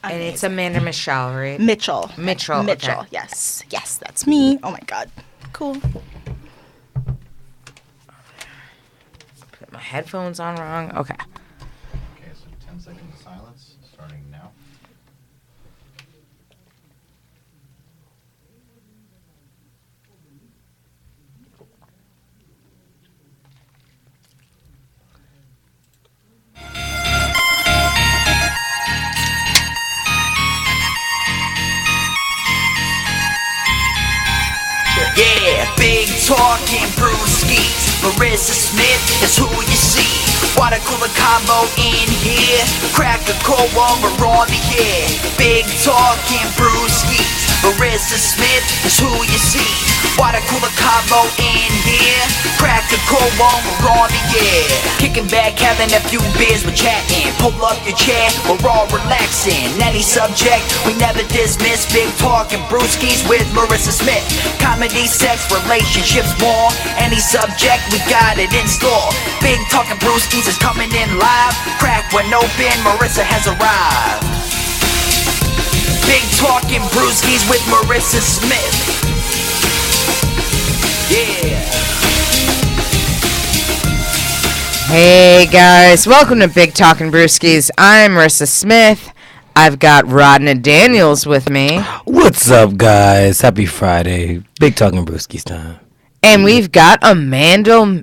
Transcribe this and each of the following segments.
And it's Amanda Michelle, right? Mitchell. Mitchell. Mitchell. Okay. Yes. Yes, that's me. Oh my God. Cool. Put my headphones on wrong. Okay. Okay, so 10 seconds of silence starting now. Yeah, big talking brewskis. Marissa Smith is who you see. Water cooler combo in here. Crack a cold one, we're on the air. Big talking brewskis. Marissa Smith is who you see. Water cooler combo in here. Crack a cold one, we're on the air. Kicking back, having a few beers, we're chatting. Pull up your chair, we're all relaxing. Any subject, we never dismiss. Big talking brewskis with Marissa Smith. Comedy, sex, relationships, more. Any subject, we got it in store. Big talking brewskis is coming in live. Crack one open, Marissa has arrived. Big talking brewskis with Marissa Smith. Yeah. Hey guys, welcome to Big Talkin' Brewskis. I'm Marissa Smith. I've got Rodna Daniels with me. What's up, guys? Happy Friday. Big Talking Brewskis time. And we've got Amanda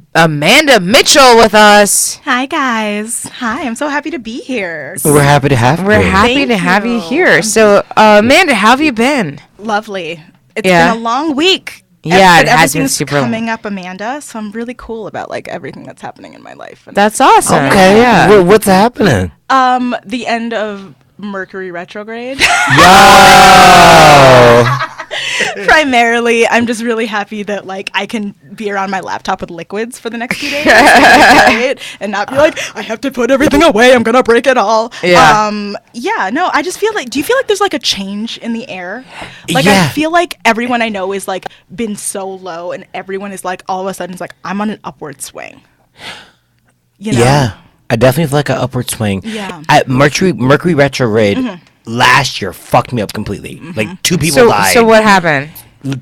Mitchell with us. Hi, guys. Hi, I'm so happy to be here. We're happy to have you. We're happy Thank to have you you. here. So, Amanda, how have you been? Lovely. It's Yeah. been a long week. Yeah, But it has been everything's super long. coming up, Amanda, so I'm really cool about like everything that's happening in my life. And, That's awesome. Okay, Yeah. What's happening? the end of Mercury retrograde. Yo! Primarily, I'm just really happy that like I can be around my laptop with liquids for the next few days, right? And not be like I have to put everything away. I'm gonna break it all. Yeah. Yeah. No, I just feel like. Do you feel like there's like a change in the air? Like Yeah. I feel like everyone I know is like been so low, and everyone is like all of a sudden it's like I'm on an upward swing. You know? Yeah. I definitely feel like an upward swing. Yeah. At Mercury retrograde last year fucked me up completely. Like 2 people So, died. so what happened?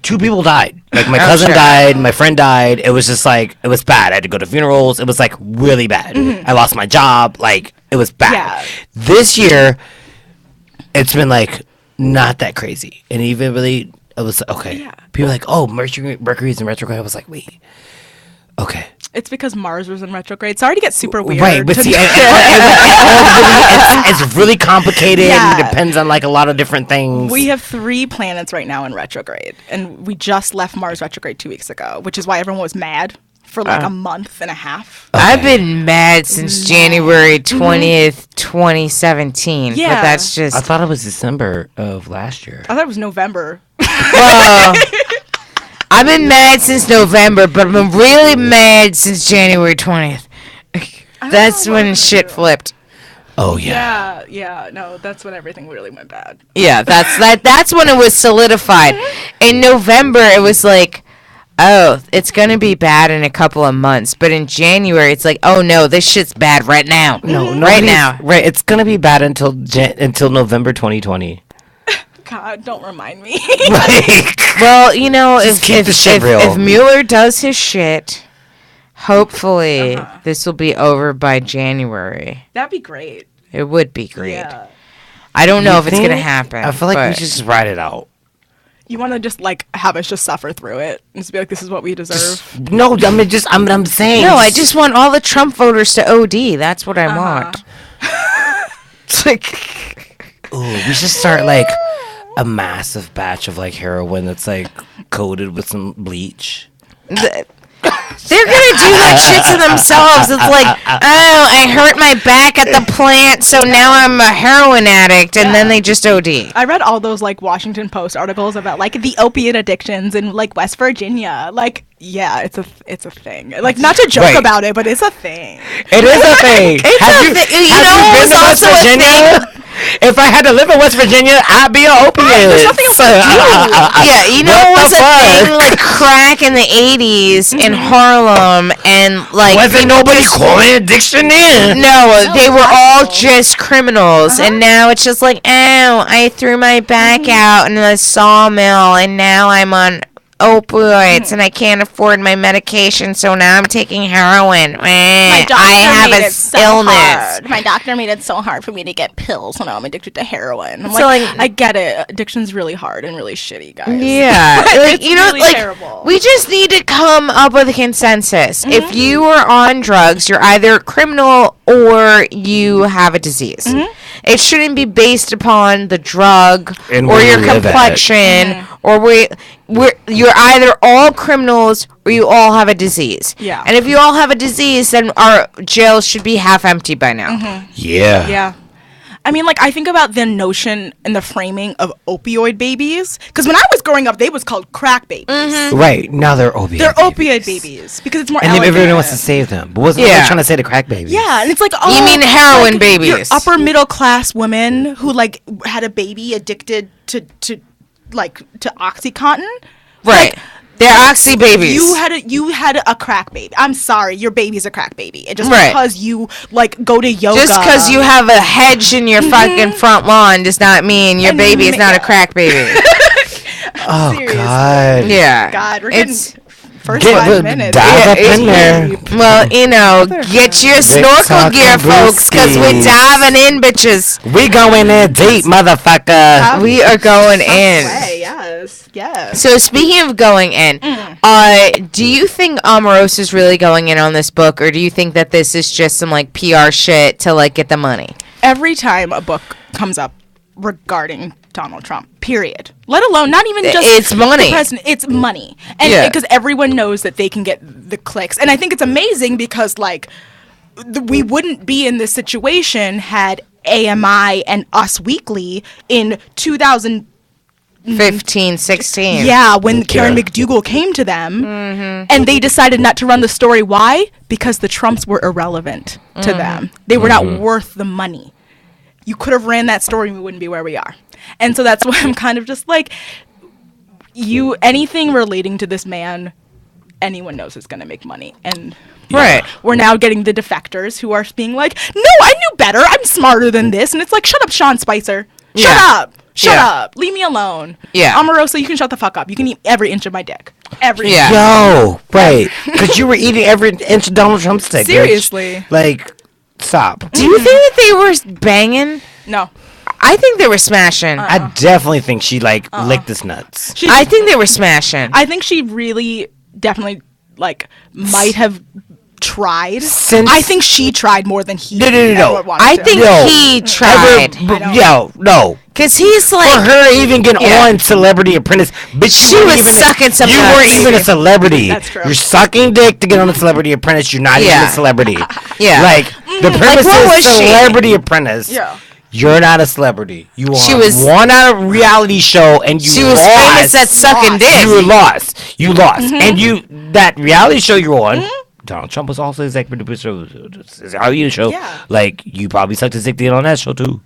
2 people died. Like my Oh, cousin shit. died, my friend died. It was just like it was bad. I had to go to funerals. It was like really bad. I lost my job. Like it was bad. Yeah. This year, it's been like not that crazy, and even really, it was okay. Yeah. People were like, oh, Mercury's in retrograde. I was like, wait, okay. It's because Mars was in retrograde. Sorry to get super weird. Right, but to- see, it's really complicated. Yeah. And depends on like a lot of different things. We have 3 planets right now in retrograde, and we just left Mars retrograde 2 weeks ago, which is why everyone was mad for like a month and a half. I've been mad since January 20th, 2017. Yeah. But that's just... I thought it was December of last year. I thought it was November. Well, I've been mad since November, but I've been really mad since January 20th. That's know when what shit to do. flipped. Oh yeah. Yeah, no, that's when everything really went bad. Yeah, that's when it was solidified. In November, it was like, oh, it's going to be bad in a couple of months. But in January, it's like, oh, no, this shit's bad right now. No, right nobody's- now. Right, it's gonna be bad until November 2020. God, don't remind me. Like, Well, you know, Just keep the shit if real. Mueller does his shit, hopefully this will be over by January. That'd be great. It would be great. Yeah. I don't know you if it's going to think? happen. I feel like we but- should just ride it out. You want to just like have us just suffer through it and just be like, this is what we deserve. No, I mean, I'm saying. No, I just want all the Trump voters to OD. That's what I want. It's like, ooh, we should start like a massive batch of like heroin that's like coated with some bleach. They're gonna do that shit to themselves. It's like, oh, I hurt my back at the plant, so now I'm a heroin addict, and then they just OD. I read all those like Washington Post articles about like the opiate addictions in like West Virginia. Like, yeah, it's a thing. Like, not to joke Right. about it, but it's a thing. It is a thing. It's Have a you, thi- you have know you been what's to West also a Virginia? If I had to live in West Virginia, I'd be an opiate. There's nothing else to do. Yeah, you know What what was the a thing fuck? like crack in the 80s in Harlem and like Wasn't people nobody just- calling addiction then? No, they were all possible. just criminals, and now it's just like, oh, I threw my back out in a sawmill, and now I'm on opioids, and I can't afford my medication, so now I'm taking heroin. My doctor I have made a it so illness. hard. My doctor made it so hard for me to get pills when I'm addicted to heroin. I'm So, like, like- I get it. Addiction's really hard and really shitty, guys. Yeah, like, It's you know, really like terrible. we just need to come up with a consensus. If you are on drugs, you're either a criminal or you have a disease. It shouldn't be based upon the drug And or where your you live at. complexion or you're either all criminals or you all have a disease. Yeah. And if you all have a disease, then our jails should be half empty by now. Yeah. Yeah. I mean, like, I think about the notion and the framing of opioid babies. Because when I was growing up, they was called crack babies. Right. Now they're opiate. They're opioid babies because it's more And then elegant. everyone wants to save them. But wasn't Yeah. nobody trying to say the crack babies? Yeah, and it's like, oh, You mean heroin like, your babies. upper middle class women who like had a baby addicted to OxyContin. Right. Like, They're oxy babies. You had a crack baby. I'm sorry, your baby's a crack baby. And just Right. because you like go to yoga, Just because you have a hedge in your fucking front lawn does not mean your And baby is not a yeah. crack baby. Oh, Seriously. God. Oh, Yeah. God, we're getting It's first Get 5 the- minutes. dive up it's in there. deep. well, you know, get your snorkel talking gear, folks, because we're brewskis. diving in, bitches. We going in deep, motherfucker. We are going in. Way, yes, yes. So speaking of going in, do you think Omarosa's really going in on this book, or do you think that this is just some like PR shit to like get the money? Every time a book comes up regarding Donald Trump, period. Let alone not even just It's money. the president, it's money. And Yeah. because everyone knows that they can get the clicks. And I think it's amazing because like we wouldn't be in this situation had AMI and Us Weekly in 2000 15, 16. yeah, when Karen Yeah. McDougal came to them and they decided not to run the story. Why? Because the Trumps were irrelevant to them. They were not worth the money. You could have ran that story and we wouldn't be where we are. And so that's why I'm kind of just like, anything relating to this man, anyone knows is going to make money. And Right. we're now getting the defectors who are being like, no, I knew better. I'm smarter than this. And it's like, shut up, Sean Spicer. Shut Yeah. up. Shut Yeah. up. Leave me alone. Yeah. Omarosa, you can shut the fuck up. You can eat every inch of my dick. Every Yeah. Yo, right. Because you were eating every inch of Donald Trump's dick. bitch. Seriously. Like, stop. Do you think that they were banging? No. I think they were smashing. I definitely think she, like, licked his nuts. I think they were smashing. I think she really definitely like might have tried. Since- I think she tried more than he No. ever wanted I to. think Yo, he tried. Yo, no. Because he's For like, her even get Yeah. on Celebrity Apprentice, bitch, She you weren't was even sucking some You nuts. weren't even a celebrity. That's true. You're sucking dick to get on the Celebrity Apprentice. You're not even Yeah. a celebrity. Yeah. Like, the premise what was is she? Celebrity Apprentice. Yeah. You're not a celebrity. You She are was- one out of reality show, and you she was lost. famous at sucking dick. You were lost. You lost, and you that reality show you're on. Donald Trump was also executive producer of the reality show. Yeah. Like, you probably sucked his dick to get on that show too.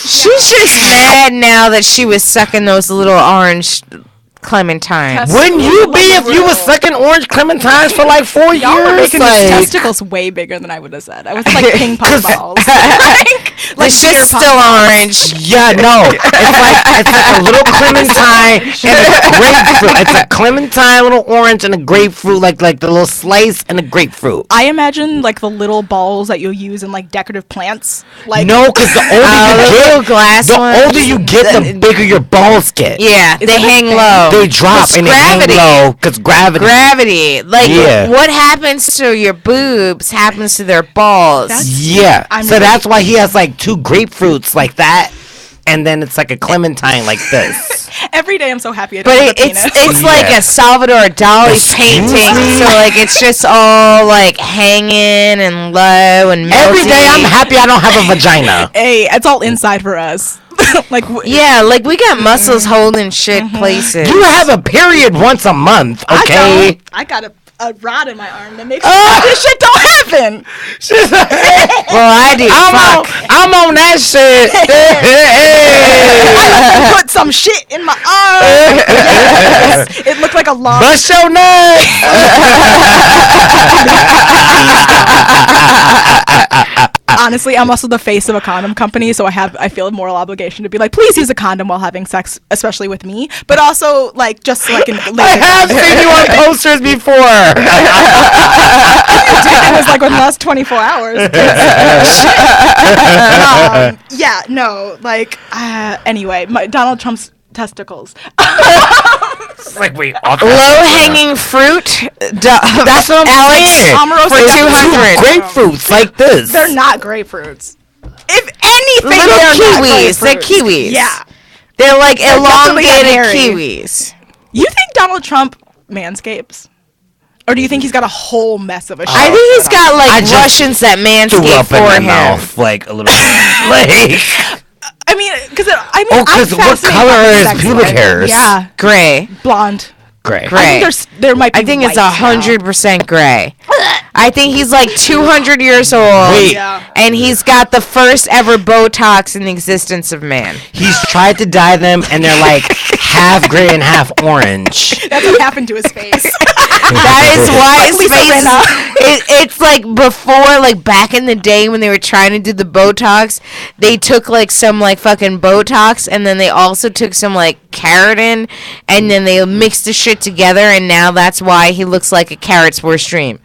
She's just mad now that she was sucking those little orange clementines. Wouldn't you be if you real. was sucking orange clementines for like 4 years? Y'all were making his Like, testicles way bigger than I would have said. I was like ping pong 'Cause- balls. The like beer shit's pong still balls. orange. yeah, no. It's like a little clementine and a grapefruit. It's a clementine, little orange, and a grapefruit, like the little slice and a grapefruit. I imagine like the little balls that you'll use in like decorative plants. Like No, because the older the you little get, glass the ones. older you get, the bigger your balls get. Yeah, Is they that a hang thing? low. They drop 'Cause and gravity. they hang low because gravity. Gravity. Like, Yeah. what happens to your boobs happens to their balls. Yeah. I'm So really- that's why he has like 2 grapefruits like that, and then it's like a clementine like this. every day I'm so happy I don't But have a it's penis. like Yeah. a Salvador Dali Excuse painting, me? so like it's just all like hanging and low and Every day I'm melty. happy I don't have a vagina. Hey, it's all inside for us. like Yeah, like we got muscles holding shit places. You have a period once a month, okay? I got a a rod in my arm that makes sure this shit don't happen. Well, I do. I'm on that shit. I put some shit in my arm. Yes, it looked like a long. Bust your nuts. Honestly, I'm also the face of a condom company, so I feel a moral obligation to be like, please use a condom while having sex, especially with me. But also, like, just so I can. I have seen you on posters before. It was like within the last 24 hours. Yeah, no, like, anyway, Donald Trump's testicles. It's like, wait, Low-hanging fruit. That's what I'm Alex saying. Omarosa for got 200. Grapefruits like this. They're not grapefruits. If anything, Little they're not kiwis. They're grapefruits. kiwis. Yeah. They're like definitely got elongated hairy. kiwis. You think Donald Trump manscapes? Or do you think he's got a whole mess of a shit? I think he's got I like just Russians that threw manscape up in for my him. mouth like a little like. I mean, because I'm Because what fascinated color by is sex pubic life. hairs? Yeah, Gray. blonde. Gray. Gray. I think there might be. I think it's white now. 100% gray. I think he's like 200 years old. Wait. Yeah. And he's got the first ever Botox in the existence of man. He's tried to dye them, and they're like half gray and half orange. That's what happened to his face. That is why Like his Lisa face. Rinna. It's like before, like back in the day when they were trying to do the Botox, they took like some like fucking Botox, and then they also took some like keratin, and then they mixed the shit together, and now that's why he looks like a carrot spore stream.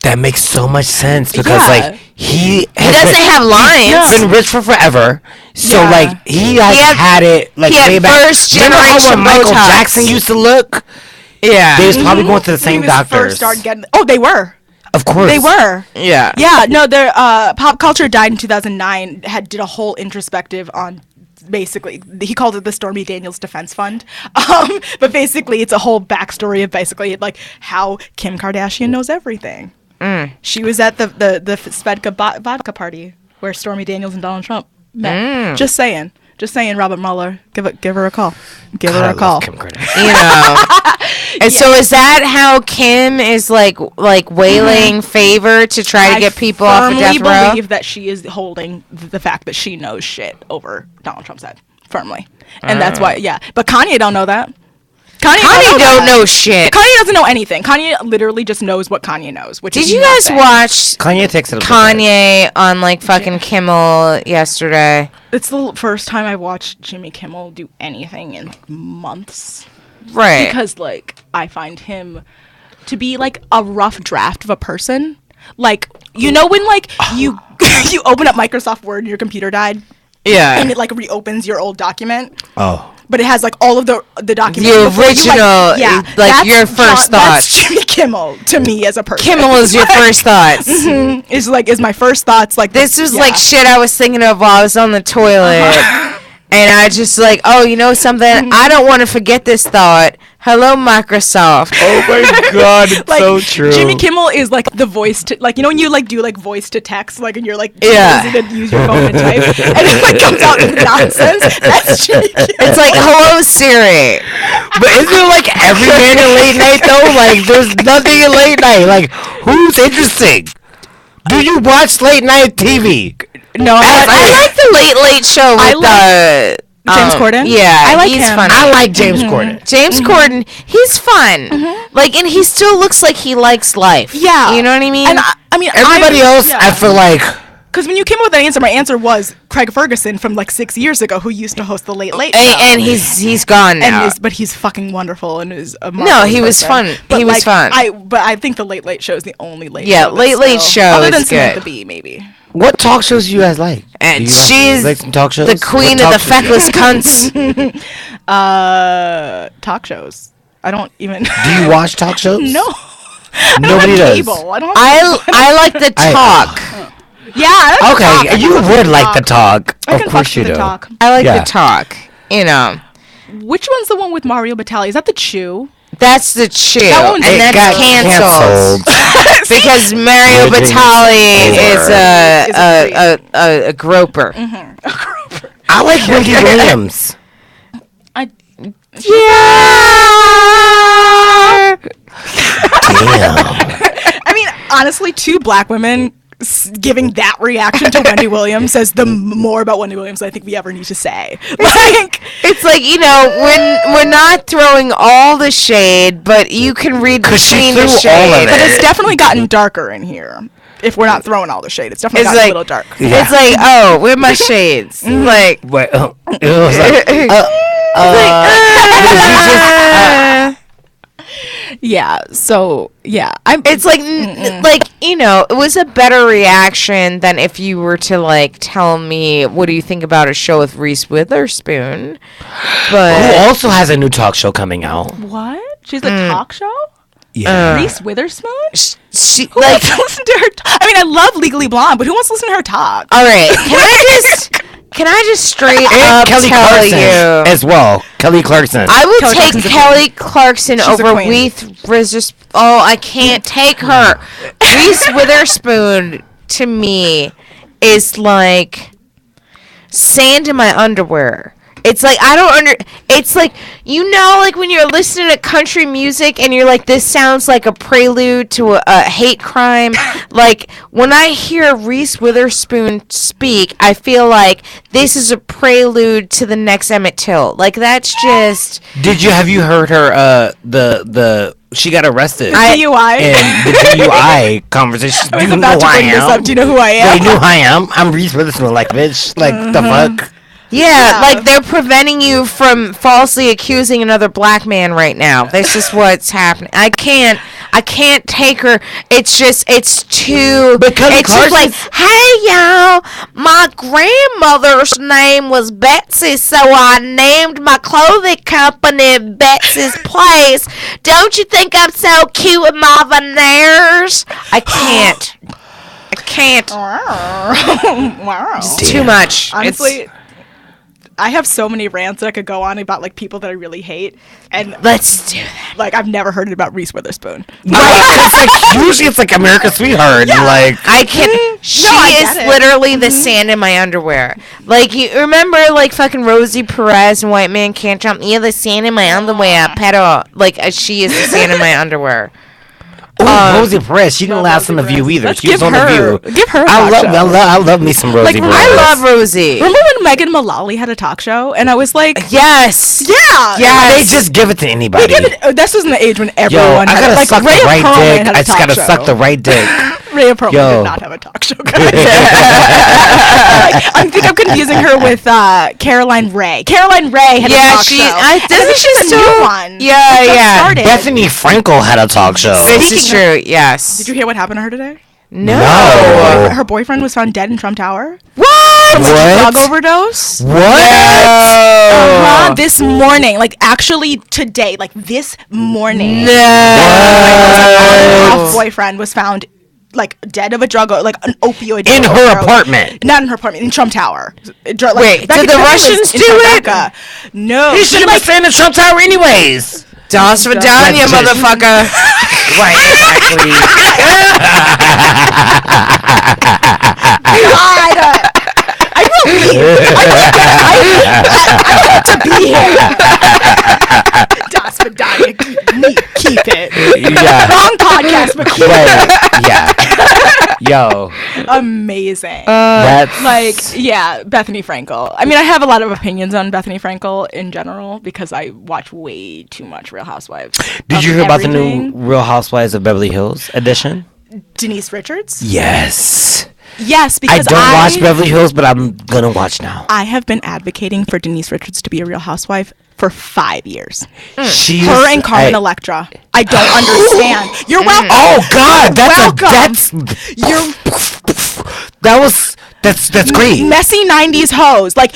That makes so much sense because Yeah. like he doesn't have lines. He's been rich for forever, so Yeah. like he had it like he had way back. first Remember how when generation Michael Botox. Jackson used to look? Yeah. They was probably going to the When same he was first doctors. started getting. Oh, they were. Of course, They were. Yeah. Yeah, no, their Pop Culture died in 2009. Did a whole introspective on basically he called it the Stormy Daniels Defense Fund. But basically, it's a whole backstory of basically like how Kim Kardashian knows everything. She was at the Svedka vodka party where Stormy Daniels and Donald Trump met. Just saying, Robert Mueller, give her a call. Give her I a call. love Kim Kardashian. You know. And so is that how Kim is like waylaying favor to try to get people off of death firmly row? believe that she is holding the fact that she knows shit over Donald Trump's head firmly, and that's why. Yeah, but Kanye don't know that. Kanye don't know shit. Kanye doesn't know anything. Kanye literally just knows what Kanye knows. Which Did is you guys nothing. watch Kanye takes it. Kanye on like fucking Kimmel yesterday? It's the first time I watched Jimmy Kimmel do anything in months. Right. Because like I find him to be like a rough draft of a person. Like you know when like you you open up Microsoft Word and your computer died yeah. and it like reopens your old document, Oh, but it has like all of the documents. The before you, original, like, that's your first That's thoughts. Jimmy Kimmel to me as a person. Kimmel is your first thoughts. is my first thoughts. Like This was yeah. like shit I was thinking of while I was on the toilet. And I just like, oh, you know something? I don't want to forget this thought. Hello, Microsoft. oh my God, it's Like, so true. Jimmy Kimmel is like the voice to like you know when you like do like voice to text like and you're like too Yeah. lazy to use your phone and type and it like comes out with nonsense. That's Jimmy Kimmel. It's like, hello, Siri. But isn't it like every man in late night though? Like there's nothing in late night. Like who's interesting? Do you watch late night TV? No, I like the Late Show with James Corden? Yeah, I like he's him. funny. I like James Corden. James Corden, he's fun. Like, and he still looks like he likes life. Yeah, You know what I mean? And I mean, Everybody else, I feel like because when you came up with that answer, my answer was Craig Ferguson from like 6 years ago, who used to host the Late Late Show. and he's gone now. But he's fucking wonderful and is a No, he was person. fun. But He was fun. But I think the Late Late Show is the only late. Yeah, show that's Late Late still- Show other than is Samantha good. Bee, maybe. what talk shows do you guys like? And Do you she's like some talk shows? the queen What of the talk shows do you feckless cunts. Talk shows. I don't even. Do you watch talk shows? No. Nobody I don't have does. cable. I don't. I like the talk. Yeah. I like the talk. Okay, I you can fuck would with like the talk. I Of can course fuck you with do. the talk. I like Yeah. the talk. You know, Which one's the one with Mario Batali? Is that the Chew? that's the chill, That one's- and It that's got canceled. Because Mario Your dream Batali is is over. a groper. I like Wendy Williams. I Yeah. I mean, honestly, two black women giving that reaction to Wendy Williams says the more about Wendy Williams I think we ever need to say. Like, It's like, we're not throwing all the shade, but you can read 'Cause she between the threw all of shade. it. but it's definitely gotten darker in here. If we're not throwing all the shade, it's definitely It's gotten like- a little dark. Yeah. It's like, oh, where are my shades? Like, Wait, it was like, Yeah. So yeah, it's like, it was a better reaction than if you were to like tell me, what do you think about a show with Reese Witherspoon? who But also has a new talk show coming out. what? She's a talk show. Yeah. Reese Witherspoon. she, Who like, wants to listen to her? I mean, I love Legally Blonde, but who wants to listen to her talk? all right, can I just straight And up Kelly tell Clarkson you? as well. Kelly Clarkson. I will Kelly take Clarkson's a Kelly Clarkson She's a over queen. Reese Witherspoon. Oh, I can't take her. Reese Witherspoon to me is like sand in my underwear. It's like it's like, like when you're listening to country music and you're like, this sounds like a prelude to a hate crime. Like when I hear Reese Witherspoon speak, I feel like this is a prelude to the next Emmett Till. Like that's just Have you heard her? She got arrested. DUI. in the DUI conversation. I Do was you know about who to I bring this am? up. Do you know who I Yeah, am? you know who I am? I'm Reese Witherspoon. Like, bitch. Like, the fuck? Yeah, like they're preventing you from falsely accusing another black man right now. This is what's happening. I can't take her. It's too. But Kelly It's just like, Clarkson's- hey y'all, my grandmother's name was Betsy, so I named my clothing company Betsy's Place. Don't you think I'm so cute with my veneers? I can't. Wow. It's too much. Honestly, I have so many rants that I could go on about like people that I really hate, and Let's do that. like I've never heard about Reese Witherspoon. Usually it's like America's Sweetheart. And like, I can. She I is get it. literally the sand in my underwear. Like you remember, like fucking Rosie Perez and White Man Can't Jump. Yeah, the sand in my underwear. Pero, like she is the sand in my underwear. Rosie Perez. She didn't last on The Rosie View Perez. either. Let's She was give on The her- View. give her a I talk love, show. I love me some Rosie Like, Perez. I love Rosie. Remember when Megan Mullally had a talk show, and I was like, Yes. yeah, Yes. They just give it to anybody. This was in the age when Yo, everyone I had gotta like suck Rhea the right Perlman dick. had a I just talk gotta show. suck the right dick. Rhea Perlman Yo. did not have a talk show. Guys. I think I'm confusing her with Caroline Ray. Caroline Ray had a Yeah, talk she. show. I think doesn't she she's a still? new one. Yeah, that just yeah. started. Bethany Frankel had a talk show. This is Speaking true. Yes. Did you hear what happened to her today? No. No. Her boyfriend was found dead in Trump Tower. What? What? Drug overdose. What? Oh. This morning, like actually today, like this morning. No. Boyfriend was found like dead of a drug, like an opioid. In her overdose. apartment. Not in her apartment, in Trump Tower. Wait, did the Russians do it? No. He should have been staying in Trump Tower anyways. Das Vidania, That's it. motherfucker. Right, exactly. God, I will leave. I have to be here. Das Vidania, keep it. Yeah. Wrong podcast, but keep it. Right. Yeah. Yo. Amazing. That's Like, yeah, Bethany Frankel. I mean, I have a lot of opinions on Bethany Frankel in general because I watch way too much Real Housewives. Did of you hear about the everything. new Real Housewives of Beverly Hills edition? Denise Richards? Yes. Yes, I because don't watch Beverly Hills, but I'm gonna watch now. I have been advocating for Denise Richards to be a Real Housewife for 5 years. She's Her and Carmen Electra. I don't understand. You're welcome. Oh God, Welcome. That's great. Messy 90s hoes. Like,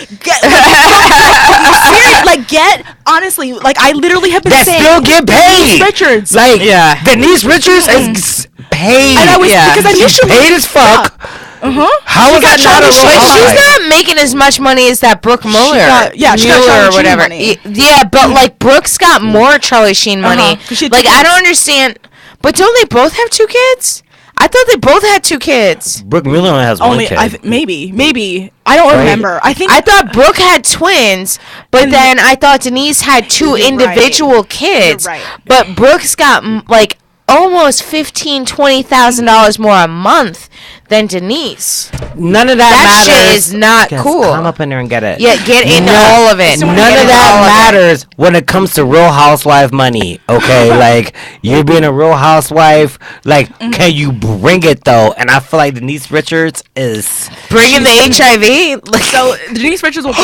get, honestly, like, I literally have been That saying. still get paid. Denise Richards. Like, Yeah. Denise Richards is paid. And I was, because She's initially. paid as fuck. How is that not a But Real she's Housewife? not making as much money as that Brooke Muller. got Mueller Charlie or Sheen whatever. money. Yeah, but like Brooke's got more Charlie Sheen money. 'Cause she had Like two I kids. don't understand. But don't they both have 2 kids? I thought they both had 2 kids. Brooke Mueller only has Only, one kid. maybe. I don't remember. I think. I thought Brooke had twins, but then I thought Denise had 2 You're right. individual kids. You're right. But Brooke's got like almost $15,000-$20,000 more a month than Denise. None of That matters. shit is not Yes, cool. Come up in there and get it. Yeah, get into No- all of it. None Get of into all that it. matters when it comes to Real Housewife money. Okay, like you being a Real Housewife, like can you bring it though? And I feel like Denise Richards is. Bringing the HIV. Like, So Denise Richards will.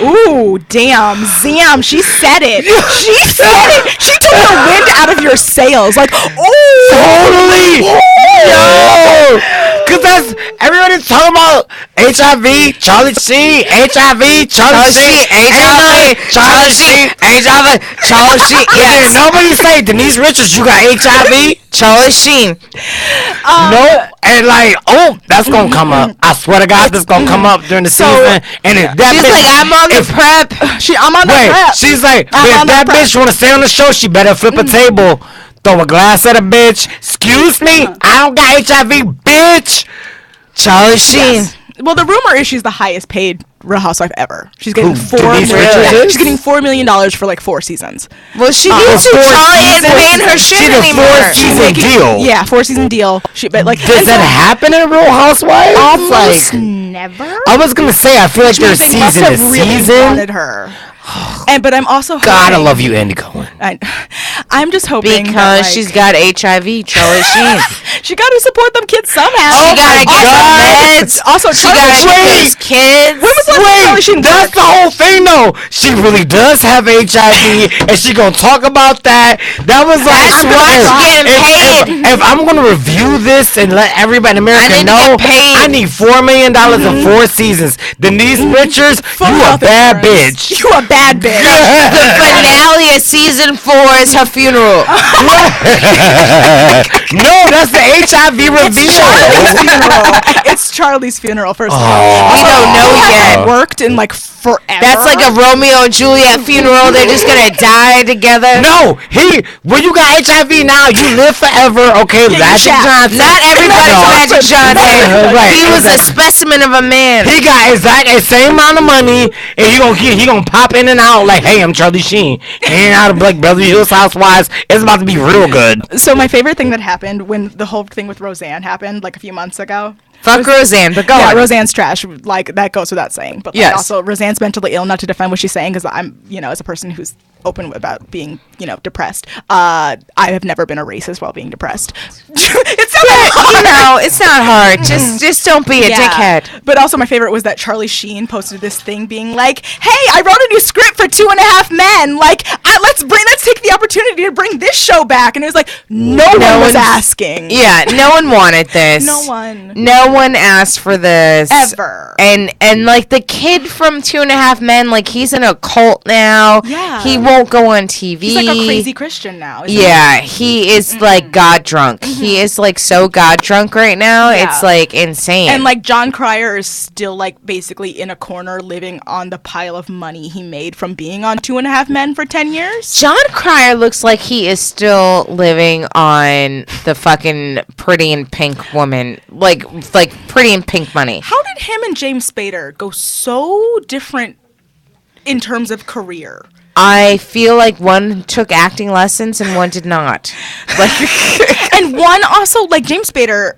Ooh, damn, Zam, she said it. She said it. She took the wind out of your sails. Like, oh, Totally. Yo, cause that's everybody's talking about HIV, Charlie Sheen, HIV, Charlie Sheen, HIV, Charlie Sheen, HIV, Charlie Sheen. Yes. Nobody say Denise Richards, you got HIV. Charlie Sheen. No, and like, oh, that's gonna come up. I swear to God, that's gonna come up during the season. And if that She's bitch, like, I'm on the if- prep. I'm on the Wait, prep. she's like, I'm if on the that prep. bitch wanna stay on the show, she better flip a table, throw a glass at a bitch. Excuse me, I don't got HIV, bitch. Charlie Sheen. Well, the rumor is she's the highest paid Real Housewife ever. She's getting Who, Denise million. Richards is? She's getting $4 million for like 4 seasons. Well, she needs to. four Charlie ain't seasons. paying her shit She's a anymore. 4-season deal. Yeah, 4-season deal. But like, Does and that so- happen in Real Housewives? Almost Like, never. I was gonna say, I feel like there's They must season to have really season. wanted her. But I'm also God, I hoping- love you, Andy Cohen. I'm just hoping Because that, like, she's got HIV. Charlie Sheen. she got to support them kids somehow. She gotta get God. some meds. Also, She Charlie gotta Sheen- get Wait. those kids. When was the last time Charlie Sheen That's worked? the whole thing, though. She really does have HIV, and she gonna talk about that. That was like, That's why she's getting paid. If I'm gonna review this and let everybody in America need to know, get paid. I need $4 million in 4 seasons. Denise Richards, Full you a health bad insurance. bitch. You a bad bitch. The finale of season 4 is her funeral. No, that's the HIV reveal. It's Charlie's funeral, first of Oh. all. We don't know He yet. hasn't worked in like forever. That's like a Romeo and Juliet funeral. They're just gonna die together. No, when you got HIV now, you live forever. Okay, Magic shall. Johnson. Not everybody's No. Magic Johnson. Right, He was a exactly. specimen of a man. He got exactly the same amount of money, and he gonna pop in and out like, hey, I'm Charlie Sheen, in and out of like Beverly Hills Housewives. It's about to be real good. So my favorite thing that happened when the whole thing with Roseanne happened like a few months ago. Fuck Roseanne, but go Yeah, on. Roseanne's trash. Like that goes without saying. But like, Yes. also Roseanne's mentally ill. Not to defend what she's saying, because I'm, as a person who's open about being, depressed. I have never been a racist while being depressed. It's so It's not hard. Just don't be a dickhead. But also my favorite was that Charlie Sheen posted this thing being like, "Hey, I wrote a new script for 2.5 Men. Like, let's take the opportunity to bring this show back." And it was like, no one was one's- asking. Yeah, no one wanted this. No one. No one asked for this. Ever. And like the kid from 2.5 Men, like he's in a cult now. Yeah. He won't go on TV. He's like a crazy Christian now. isn't he? Yeah, he is like God drunk. He is like so God drunk right now. Yeah. It's like insane. And like John Cryer is still like basically in a corner living on the pile of money he made from being on 2.5 Men for 10 years. John Cryer looks like he is still living on the fucking Pretty in Pink woman, like Pretty in Pink money. How did him and James Spader go so different in terms of career? I feel like one took acting lessons and one did not. Like, And one also, like James Spader,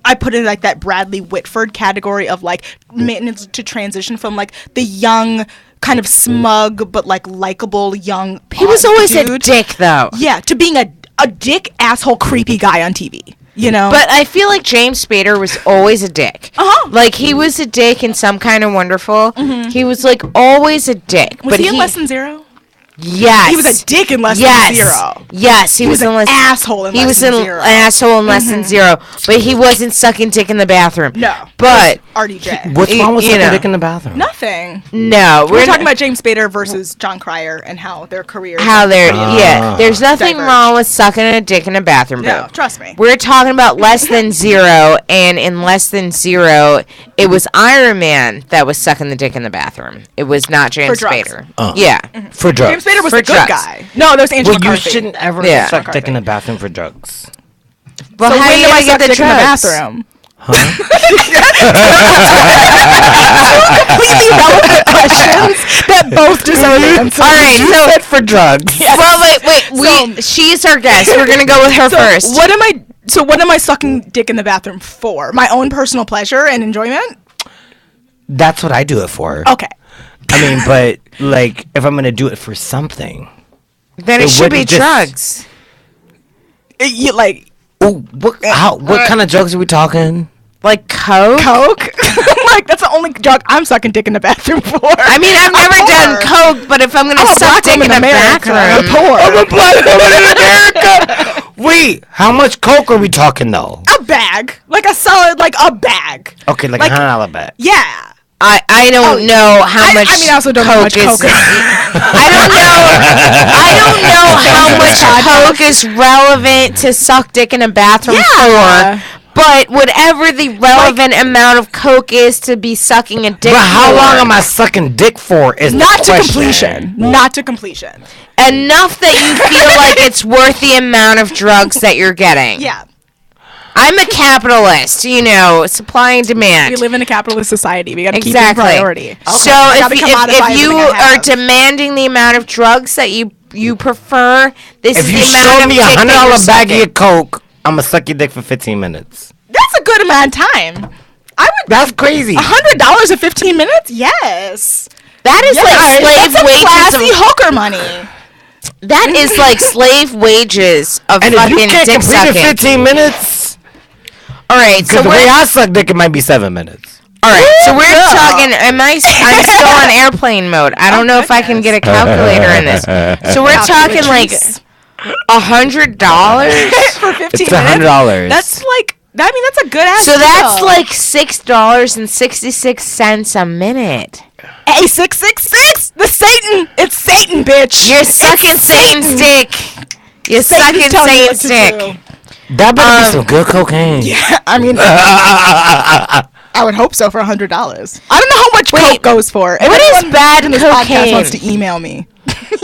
I put in like that Bradley Whitford category of like maintenance to transition from like the young, kind of smug but like likable young. he was always a dude. dick, though. Yeah, to being a dick asshole creepy guy on TV. But I feel like James Spader was always a dick. Uh-huh. Like he was a dick in Some Kind of Wonderful. He was like always a dick. Was but he in Less Than Zero? Yes. He was a dick in Less Yes. Than Zero. Yes, he was in an Less asshole in He Less was Than an Zero. asshole in Less Than Zero, but he wasn't sucking dick in the bathroom. No. But RDJ. What's wrong with You sucking know. dick in the bathroom? Nothing. no, We're talking about James Spader versus John Cryer and how their careers. how they're there's nothing Diverge. wrong with sucking a dick in a bathroom. No, babe. trust me. We're talking about Less Than Zero, and in Less Than Zero, it was Iron Man that was sucking the dick in the bathroom. It was not James drugs. Spader. Oh. Yeah. For drugs. James Spader was For the good drugs. guy. No, there's Andrew Well, you McCarthy. shouldn't ever Yeah. suck dick in the bathroom for drugs. Well, So how when are you do I gonna suck get the dick in the drugs? bathroom? Completely relevant questions that both deserve answers. All right, so Fit for drugs. well, wait. She's our guest. We're gonna go with her first. What am I sucking dick in the bathroom for? My own personal pleasure and enjoyment? That's what I do it for. Okay. I mean, but like, if I'm gonna do it for something, Then it it should be wouldn't just- drugs. You like what kind of drugs are we talking? Like coke? Coke? Like that's the only drug I'm sucking dick in the bathroom for. I mean, I've never done poor. coke, but if I'm gonna I'm a suck black dick in woman a in America. bathroom, Poor. I'm a black woman in America. Wait, how much coke are we talking though? A bag, like a solid, like a bag. Okay, like Like- $100 bet. Yeah. I don't know how much. I mean, I also don't know how much is. coke. I don't know how much coke is relevant to suck dick in a bathroom Yeah. for. But whatever the relevant amount of coke is to be sucking a dick But how for, long am I sucking dick for? Is Not the to question. completion. Not to completion. enough that you feel like it's worth the amount of drugs that you're getting. Yeah. I'm a capitalist, you know, supply and demand. We live in a capitalist society. We got to keep it Exactly. priority. So Gotta if commodify you everything I are have. demanding the amount of drugs that you prefer, this If is you the show amount me of dick that you're $100 bag of your sucking. coke, I'm gonna suck your dick for 15 minutes. That's a good amount of time. I would. That's crazy. $100 in 15 minutes? Yes. That is like That's slave some wages. classy hooker money. That is like slave wages of And if fucking you can't dick complete in sucking. 15 minutes, All right, so because the way we're I suck dick, it might be 7 minutes. all right. So we're talking. I'm still on airplane mode. I don't know if I can get a calculator in this. So we're talking like $100. For 15 It's minutes? $100. That's like, I mean, that's a good ass So that's deal. like $6.66 a minute. Hey, 666! The Satan! It's Satan, bitch! You're sucking Satan's dick. You're sucking Satan's telling you what Satan's to dick. do. That better be some good cocaine. Yeah, I mean, I would hope so for $100. I don't know how much coke goes for. If what is anyone bad in this podcast cocaine? wants to email me,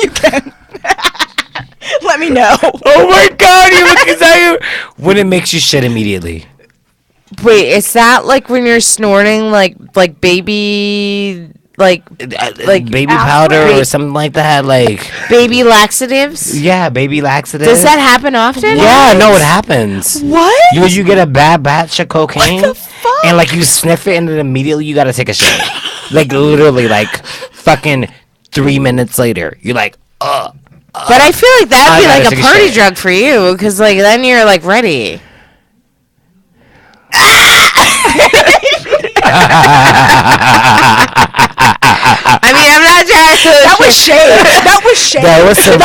you can. Let me know. Oh my god, you look at you. When it makes you shit immediately. Wait, is that like when you're snorting like baby like Baby after- powder or Wait. something like that. Like, baby laxatives? yeah, baby laxative. Does that happen often? Yeah, no, it happens. What? You get a bad batch of cocaine, the fuck? and like you sniff it, and then immediately you gotta take a shit. Like literally, like fucking 3 minutes later, you're like, ugh. But I feel like that'd I be gotta like a take a party shit. drug for you, because like then you're like ready. I mean, I'm not trying to. That was shade. That was shade. That was some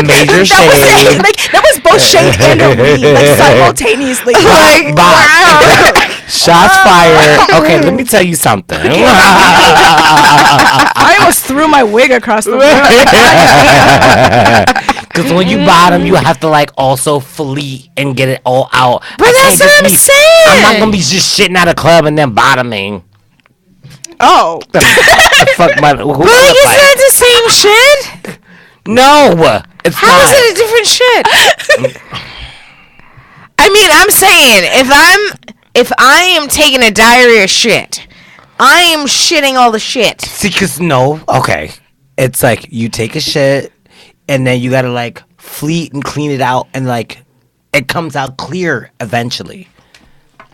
major shade. That was both shade and a read, like simultaneously. Like, wow. Shots fired. Okay, let me tell you something. I almost threw my wig across the room. Because when you bottom, you have to like also fleet and get it all out. But I that's can't what I'm just saying. I'm not gonna be just shitting at a club and then bottoming. Oh. The fuck, my. Who But like, the isn't fuck? it the same shit? No, it's How not. is it a different shit? I mean, I'm saying if I am taking a diarrhea shit, I am shitting all the shit. See, cause no, okay, it's like you take a shit and then you gotta like fleet and clean it out and like it comes out clear eventually.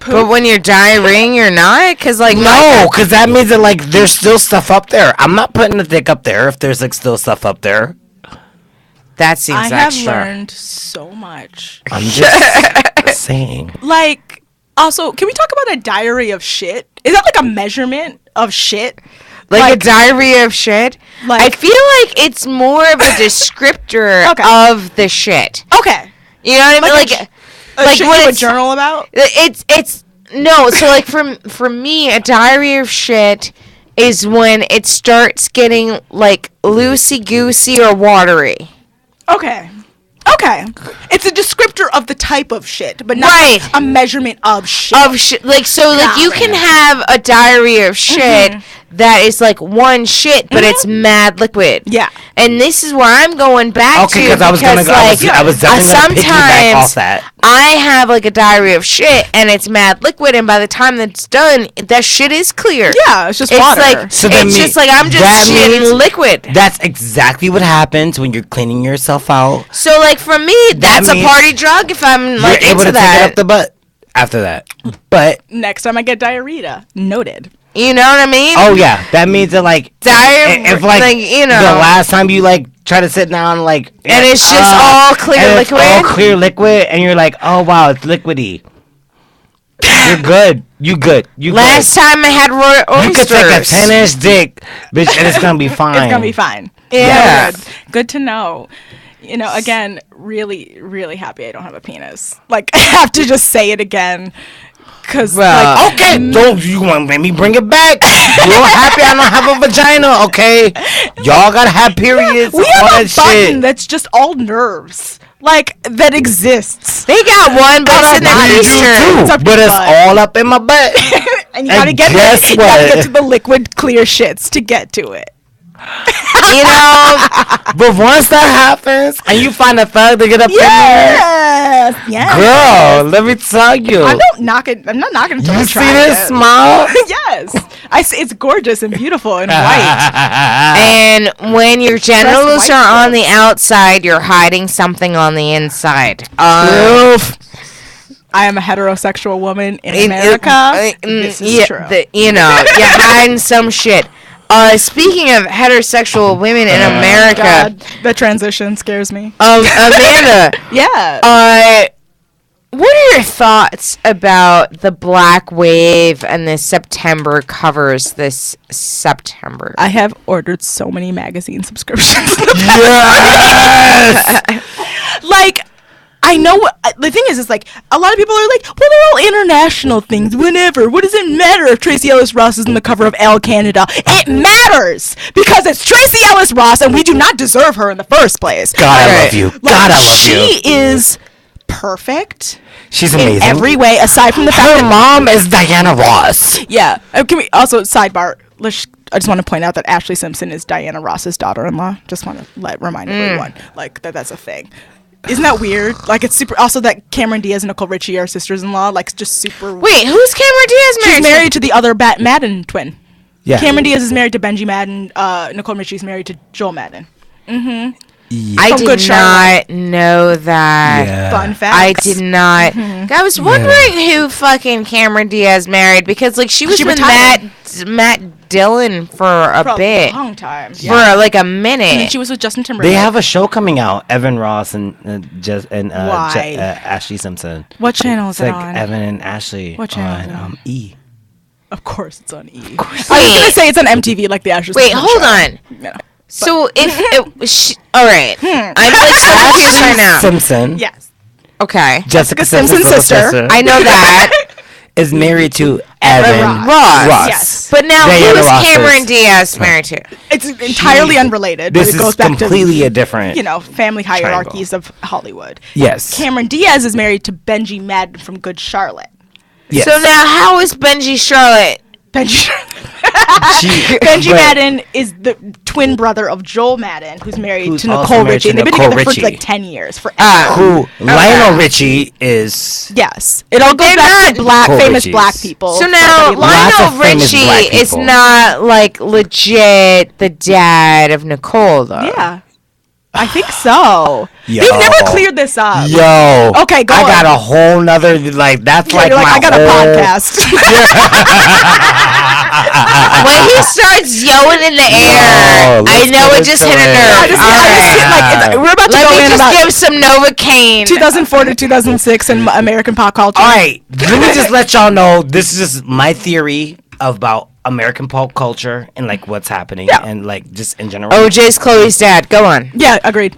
But when you're diarrheaing, you're not, cause like No, cause that means that like there's still stuff up there. I'm not putting the dick up there if there's like still stuff up there. that seems I have extra. learned so much. I'm just saying. Like, also, can we talk about a diary of shit? Is that like a measurement of shit? Like a diarrhea of shit. I Like- feel like it's more of a descriptor Okay. of the shit. Okay. You know what I mean? Like Like, A like shit when you would it's journal about? it's no. So like for me, a diary of shit is when it starts getting like loosey goosey or watery. Okay. Okay. It's a descriptor of the type of shit, but not Right. a measurement of shit. Of shit, like so, like you can have a diary of shit that is like one shit, but it's mad liquid. Yeah. And this is where I'm going back Okay, to because I was gonna go. I was definitely gonna piggyback off that. I have like a diarrhea of shit, and it's mad liquid, and by the time that's done, that shit is clear. Yeah, it's just It's water. like So that it's mean- just like I'm just that shitting means- liquid. That's exactly what happens when you're cleaning yourself out. So like for me, that's a means party drug if I'm like you're able into to take it that. up the butt after that. But Next time I get diarrhea, noted. You know what I mean? oh yeah, that means that like if like, you know, the last time you like try to sit down like and it's just all clear and liquid. it's all clear liquid, and you're like, oh wow, it's liquidy. You're good. You good. You Last time I had good. You could take a oysters. 10-inch dick, bitch, and it's gonna be fine. It's gonna be fine. Yeah. Good to know. You know, again, really, really happy I don't have a penis. Like, I have to just say it again. Cause Well, like, Okay, don't you want to make me bring it back? You're happy I don't have a vagina, okay? Y'all gotta have periods. we all have a that button shit. that's just all nerves. Like, that exists. They got one, but it's in their You keister. do It's too, up but your it's butt. all up in my butt. And you gotta And get there. guess You gotta what? get to the liquid clear shits to get to it. You know, But once that happens, and you find a thug to get up in there, Yes. Yes. girl, let me tell you. I'm not knocking until You I see try this it. smile? Yes. It's gorgeous and beautiful and white. and when your genitals white are on lips. the outside, you're hiding something on the inside. Proof. I am a heterosexual woman in In- America. This is yeah, true. you know, you're hiding some shit. Speaking of heterosexual women in America, God, the transition scares me. Amanda, Yeah. what are your thoughts about the Black Wave and the September covers this September? I have ordered so many magazine subscriptions. Yes. Like, I know the thing is like a lot of people are like, well, they're all international things. Whenever, what does it matter if Tracy Ellis Ross is on the cover of Elle Canada? It matters because it's Tracy Ellis Ross, and we do not deserve her in the first place. God, I Right. love you. Like, God, I love she you. is perfect She's in amazing. every way, aside from the fact Her that mom is Diana Ross. yeah. Can we also sidebar? I just want to point out that Ashley Simpson is Diana Ross's daughter-in-law. Just want to remind everyone like that's a thing. Isn't that weird? Like it's super. Also, that Cameron Diaz and Nicole Richie are sisters-in-law. Like just super. Wait, who's Cameron Diaz married? She's married to the other Madden twin. Yeah. Cameron Diaz is married to Benji Madden. Nicole Richie's married to Joel Madden. I From did Good Charlotte. not know that. Yeah. Fun fact. I did not. I was wondering who fucking Cameron Diaz married because like she was She with retired. Matt Dillon for a For bit. a long time. For like a And then minute. she was with Justin Timberlake. They have a show coming out. Evan Ross and Why? Ashley Simpson. What channel is It's it like on? Evan and Ashley What channel is it on on? E. Of course, it's on E. I was Wait. gonna say it's on MTV, like the Ashley. Wait, Simpson hold show. on. No. So if it, all right, I'm like so confused right now. Simpson. Yes. Okay, Jessica Simpson's Simpson's little sister. I know that. is married to Evan Ross. Yes. But now Diana who is Ross Cameron is- Diaz married to? It's entirely unrelated. This but it is goes back completely to a different. family hierarchies of Hollywood. Yes. Cameron Diaz is married to Benji Madden from Good Charlotte. Yes. So now how is Benji Charlotte? Benji She- Benji but- Madden is the twin brother of Joel Madden, who's married Who's to also Nicole married Richie. to And they've been Nicole together Richie. for like 10 years. Forever. Who Lionel Richie is. Yes. It all goes they're back to not- black, Nicole famous Richie's. black people. So now Somebody like- Lots Lionel of famous black Richie is people. not like legit the dad of Nicole though. Yeah. I think so. Yo. They've never cleared this up. Yo. Okay, go I got on. a whole nother like that's Yeah, like you're my I got a whole- podcast. When he starts yelling in the air, No, I let's know get it just into hit a it. nerve. I just hit, like, we're about to Let go me in just about give some Novocaine. 2004 to 2006 in American pop culture. All right, let me just let y'all know this is just my theory about American pop culture and like what's happening and like just in general. OJ's Chloe's dad. Go on. Yeah, agreed.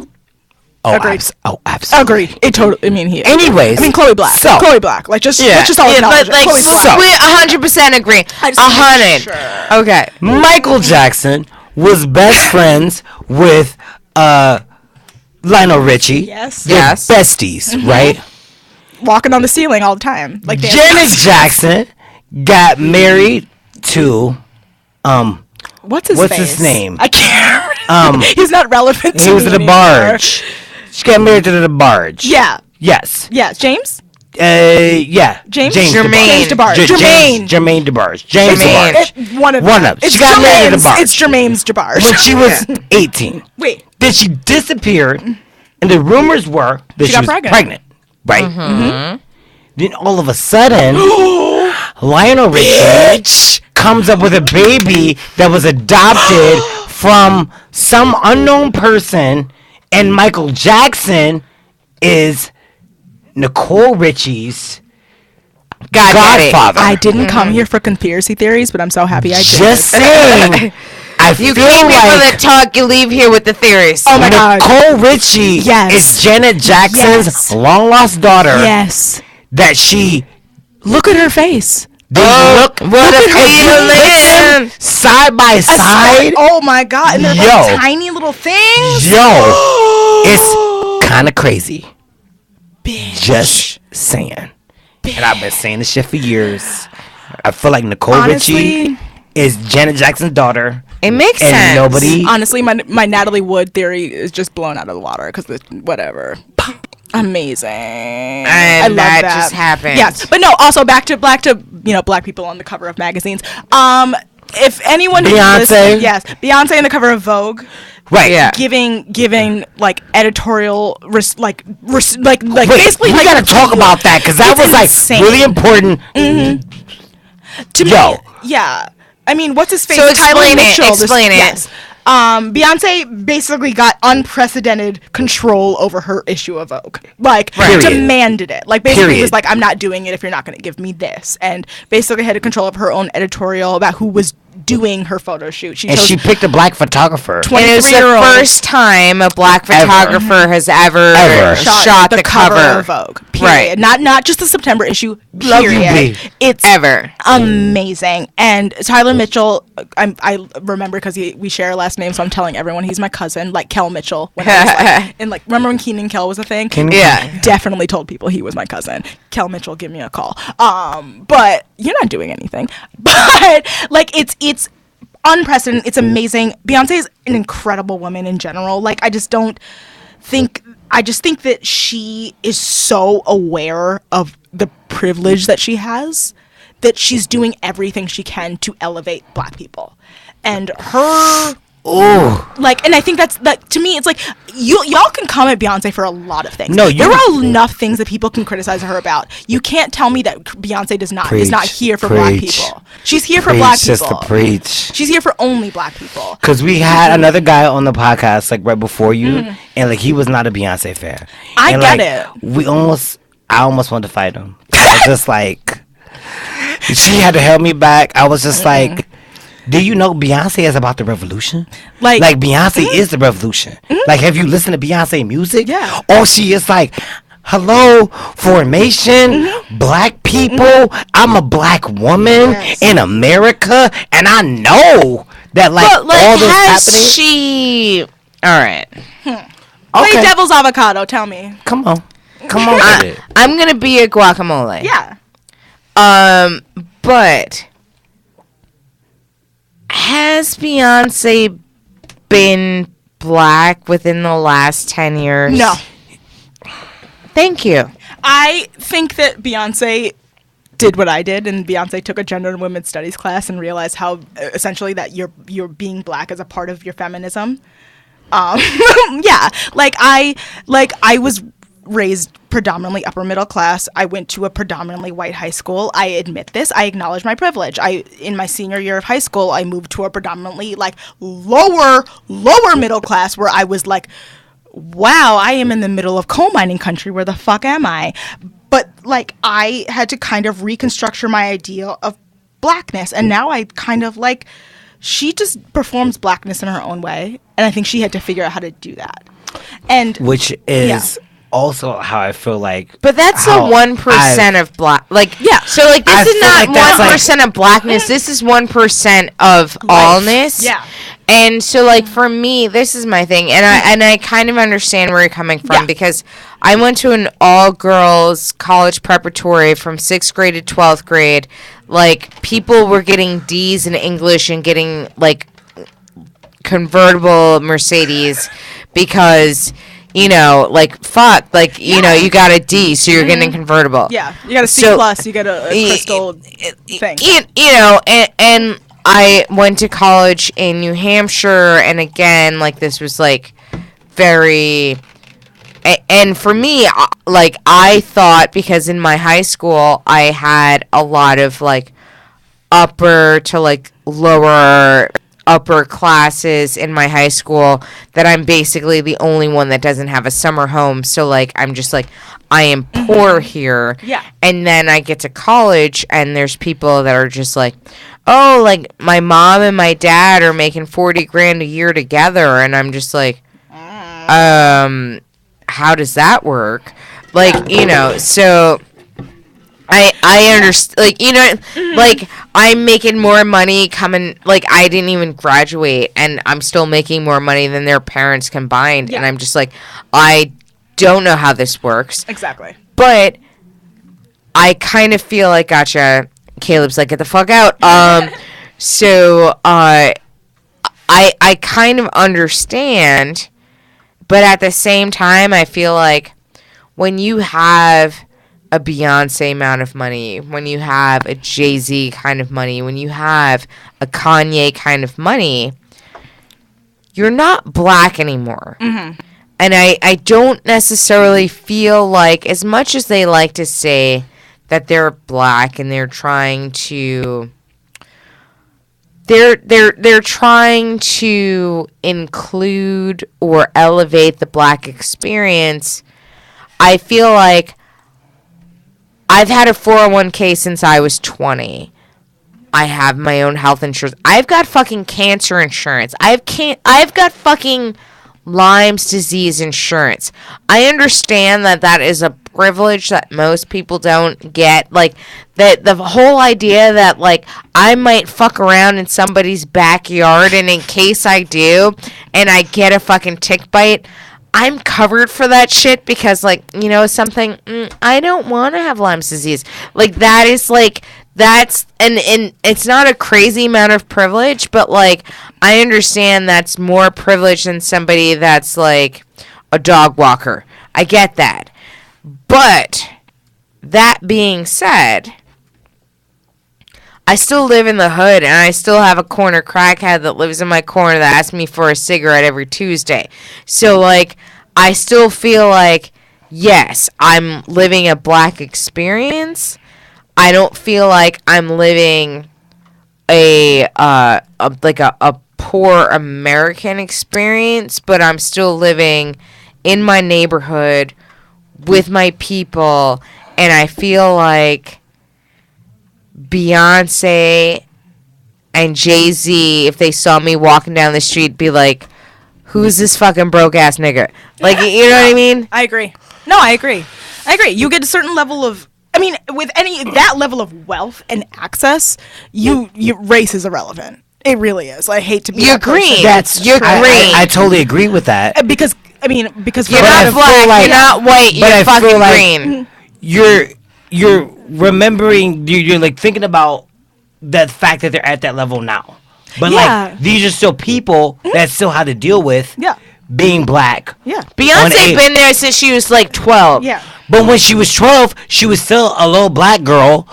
agreed. Absolutely. Agreed. It totally. I mean, he. Anyways, I mean, Chloe Black. So Chloe Black. Like, just let's just all acknowledge but like it. Chloe's Black. we 100% agree. I just wanna make 100. sure. Okay. Michael Jackson was best friends with Lionel Richie. Yes. They're Yes. besties, right? Walking on the ceiling all the time. Like Janet Jackson got married to What's his What's face? his name? I can't. He's not relevant. He to was me at the anymore. barge. She got married to the barge. Yeah. Yes. Yeah. James. Yeah. James. Jermaine. DeBarge. Jermaine DeBarge. James Jermaine. DeBarge. One of One them. of them. It's She got married to Jermaine's- DeBarge. It's Jermaine's DeBarge. When she was 18. Wait. Then she disappeared, and the rumors were that she got was pregnant. pregnant. Right? Mm-hmm. Then all of a sudden, Lionel Richie comes up with a baby that was adopted from some unknown person, and Michael Jackson is Nicole Richie's godfather. I didn't come here for conspiracy theories, but I'm so happy I did. Just saying. I You feel came here for like the talk, you leave here with the theories. Oh my God. Nicole Richie Yes. is Janet Jackson's Yes. long lost daughter. Yes. That she Look at her face. they look what a feeling. side by side. Oh my God. And they're Yo. like tiny little things. Yo, it's kind of crazy. Just saying. And I've been saying this shit for years. I feel like Nicole Richie Honestly, is Janet Jackson's daughter. It makes And sense. nobody. honestly, my Natalie Wood theory is just blown out of the water because whatever. Amazing. I love that that. just happened. Yes, but no. Also, back to black people on the cover of magazines. If anyone who's Beyonce. listening- yes, Beyonce on the cover of Vogue. Right. Yeah. Giving like editorial like Wait, basically we like gotta talk about that because that it's was like insane. really important. to Yo. me, yeah. I mean, what's his face? So Tyler explain it, Mitchell. explain it. Yes. Beyonce basically got unprecedented control over her issue of Vogue. Like, Period. demanded it. Like, basically Period. was like, I'm not doing it if you're not going to give me this. And basically had control of her own editorial about who was doing her photo shoot. And chose she picked a black photographer. And it was the 23-year-old first time a black photographer has ever shot the cover. of Vogue. Period. Right. Not just the September issue. Love you, Period. babe. It's Ever. amazing. And Tyler Mitchell, I remember because we share a last name, so I'm telling everyone he's my cousin, like Kel Mitchell. When I was like, and like, remember when Keenan Kel was a thing? Yeah. Definitely told people he was my cousin. Kel Mitchell, give me a call. But you're not doing anything. But like, it's unprecedented. It's amazing. Beyonce is an incredible woman in general. Like, I just think that she is so aware of the privilege that she has that she's doing everything she can to elevate black people. And her and I think that's that to me it's like y'all can come at Beyonce for a lot of things. No, there are enough things that people can criticize her about. You can't tell me that Beyonce is not Preach, here for black preach. people. She's here for black people. Sister, preach. She's here for only black people. Because we had another guy on the podcast like right before you, and like he was not a Beyonce fan. I And, get like, it. I almost wanted to fight him. I was just like, she had to help me back. I was just like, do you know Beyonce is about the revolution? Like- Beyonce is the revolution. Like, have you listened to Beyonce music? Yeah. All she is like, hello, formation, black people. I'm a black woman in America, and I know that like, But like, all this has happening. she? All right. Play devil's avocado, tell me. Come on with it. I'm gonna be a guacamole. Yeah. But has Beyonce been black within the last 10 years? No. Thank you. I think that Beyonce did what I did, and Beyonce took a gender and women's studies class and realized how essentially that you're being black as a part of your feminism. Yeah, like I was raised predominantly upper middle class. I went to a predominantly white high school. I admit this. I acknowledge my privilege. In my senior year of high school, I moved to a predominantly like lower middle class where I was like, wow, I am in the middle of coal mining country. Where the fuck am I? But like, I had to kind of reconstruct my idea of blackness, and now I kind of like, she just performs blackness in her own way, and I think she had to figure out how to do that. And Which is also how I feel like. But that's the how 1% of black. Like, Yeah. So like, I this is feel not like that's, like- 1% of blackness. This is 1% of allness. Yeah. And so, like, for me, this is my thing, and I kind of understand where you're coming from Yeah. because I went to an all-girls college preparatory from 6th grade to 12th grade. Like, people were getting D's in English and getting, like, convertible Mercedes because, you know, like, fuck, like, you know, you got a D, so you're getting a convertible. Yeah, you got a C So- plus, you get a crystal thing. You know, and I went to college in New Hampshire, and again, like, this was, like, very... And for me, like, I thought, because in my high school, I had a lot of, like, upper to, like, lower upper classes in my high school, that I'm basically the only one that doesn't have a summer home. So, like, I'm just, like, I am poor here. Yeah. And then I get to college, and there's people that are just, like, oh, like, my mom and my dad are making 40 grand a year together. And I'm just, like, how does that work? Like, you know, so I understand, like, you know, like, I'm making more money coming, like, I didn't even graduate, and I'm still making more money than their parents combined, and I'm just like, I don't know how this works, Exactly. but I kind of feel like, gotcha, Caleb's like, get the fuck out, so, I kind of understand, but at the same time, I feel like when you have a Beyonce amount of money, when you have a Jay-Z kind of money, when you have a Kanye kind of money, you're not black anymore. And I don't necessarily feel like, as much as they like to say that they're black and they're trying to... They're trying to include or elevate the black experience. I feel like I've had a 401k since I was 20. I have my own health insurance. I've got fucking cancer insurance. I've got fucking Lyme's disease insurance. I understand that that is a privilege that most people don't get. Like, the whole idea that, like, I might fuck around in somebody's backyard, and in case I do, and I get a fucking tick bite, I'm covered for that shit because, like, you know, something, I don't want to have Lyme's disease. Like, that is, like, that's, and it's not a crazy amount of privilege, but, like, I understand that's more privilege than somebody that's, like, a dog walker. I get that. But, that being said, I still live in the hood, and I still have a corner crackhead that lives in my corner that asks me for a cigarette every Tuesday. So, like, I still feel like, yes, I'm living a black experience. I don't feel like I'm living a poor American experience, but I'm still living in my neighborhood with my people, and I feel like Beyonce and Jay-Z, if they saw me walking down the street, be like, who's this fucking broke ass nigga? Like, you know what I mean? I agree. No, I agree. You get a certain level of, I mean, with that level of wealth and access, you race is irrelevant. It really is. I hate to be You're that person. green. You're green. I totally agree with that. Because You're for not I black, feel like- you're not white, but I you're feel fucking like- green. You're remembering, you're like thinking about the fact that they're at that level now. But Yeah. like, these are still people that still have to deal with Yeah. being black. Yeah. on Beyonce a- been there since she was like 12. Yeah. But when she was 12, she was still a little black girl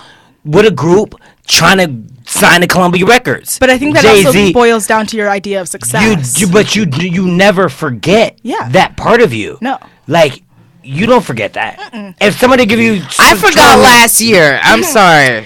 with a group trying to sign to Columbia Records. But I think that Jay-Z, also boils down to your idea of success. you never forget Yeah. that part of you. No. Like, you don't forget that. If somebody give you... I forgot last year. I'm sorry.